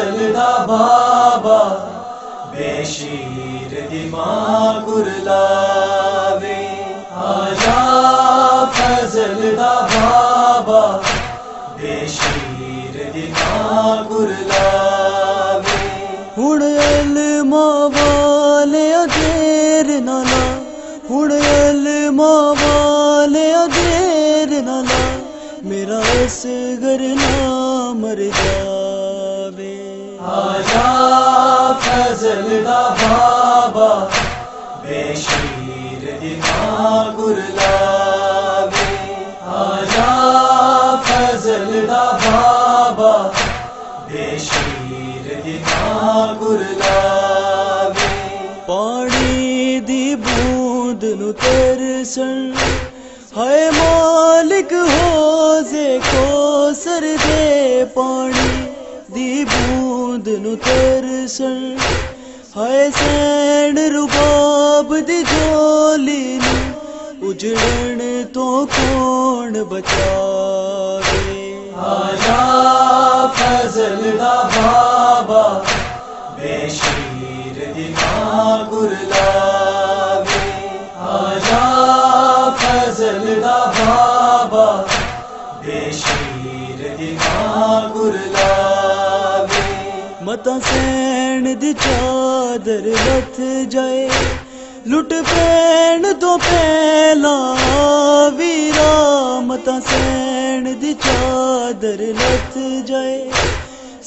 फजल दा बाबा बेशीर दी मां कुरलावे आजा फजल दा बाबा बेशीर दी मां कुरलावे हुण इल्मा वाले देर ना ला हुण इल्मा वाले देर ना ला मेरा असगर ना मर जावे आजा फजल दा बाबा बेशीर दी मां कुरलावे आजा फजल दा बाबा बेशीर दी मां कुरलावे पानी दी बूंद नु तरसन हाय मालिक होजे को सर दे पानी दी बूंद नु तरसन हाय सैन रुबाब दी झोली नु उजड़न तो कौन बचावे आजा फजल दा बाबा बेशीर दी मां कुरलावे आजा फजल दा बाबा बेशीर दी मां कुरलावे मता सैन दी चादर लथ जाए लुट पैन तो पहला वीरा मता सैन दी चादर लथ जाए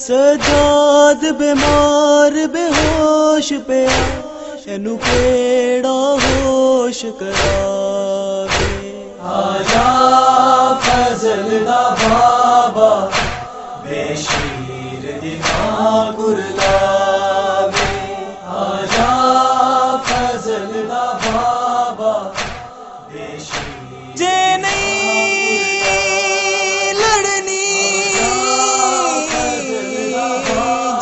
सजाद बीमार बेहोश पिया एनू केड़ा होश करावे आजा फजल दा बाबा बेशीर दी मां कुरलावे आजा फजल दा बाबा बेशीर जे नहीं लड़नी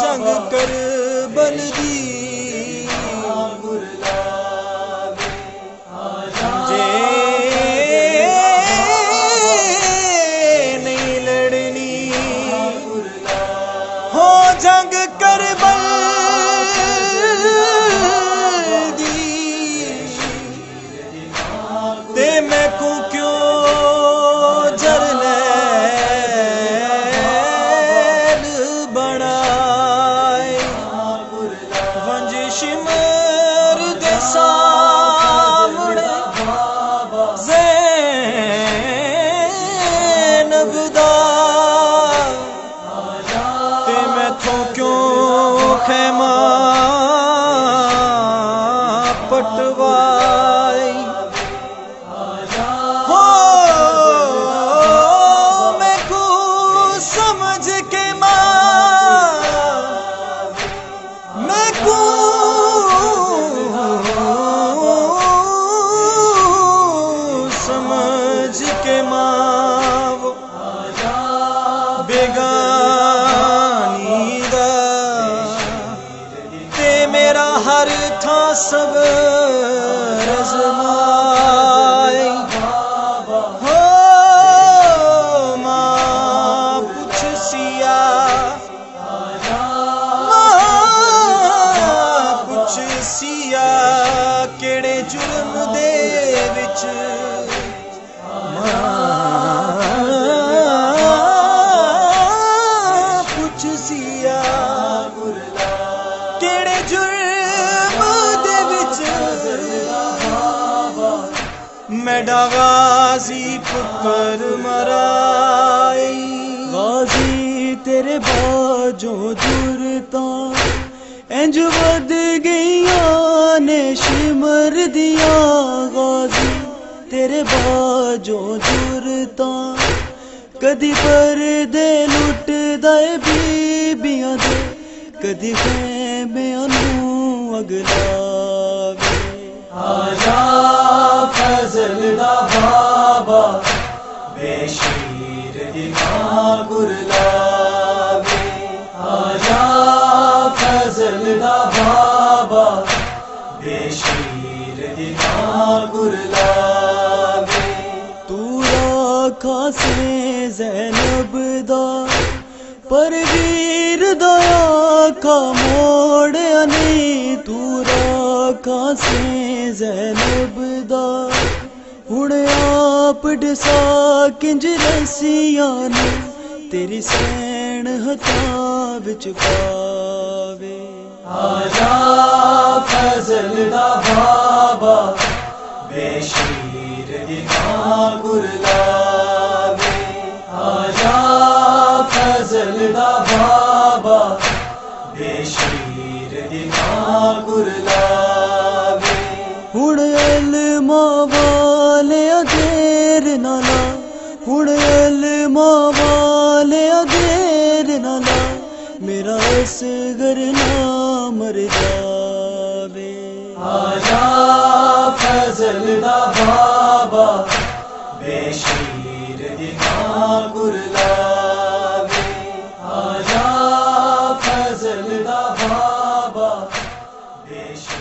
जंग करबल दी जे नहीं लड़नी हो जंग करबल ते मैं को क्यों जरनैल बनाए वंज शिमर दे सामने ज़ैनब दा ते मैं थो क्यों खैमा पटवाई बेगानी दा ते मेरा हर था सब रज़माए हो मां पुछ सिया मां पुछ सिया केड़े जुर्म दे विच केड़े जुर्म दे विच मैडा गाजी पुत्र मराई गाजी तेरे बाजों दुरता इंज वध गईया ने शिमर दिया गाजी तेरे बाजों दुरता कदी पर्दे लुट दाए बीबियां दे कदी खैमियां नू अगलावे आजा फजल दा बाबा बेशीर दी मां कुरलावे आजा फजल दा बाबा बेशीर दी मां कुरलावे तू राखा से ज़ैनब दा पर वीर दया का मोड़ नहीं तू राखा से ज़ैनब दा हुण आप डसा किंज रसिया ने तेरी सैन हथां विच पावे। आजा फजल दा बाबा बेशीर दी मां कुरलावे। आजा फजल दा बाबा बेशीर दी मां कुरलावे। हुण इल्मा वाले देर ना ला हुण इल्मा वाले देर ना ला मेरा असगर ना मर जावे। आजा फजल दा बाबा बेशीर दी मां कुरलावे। आजा फजल दा बाबा बेशीर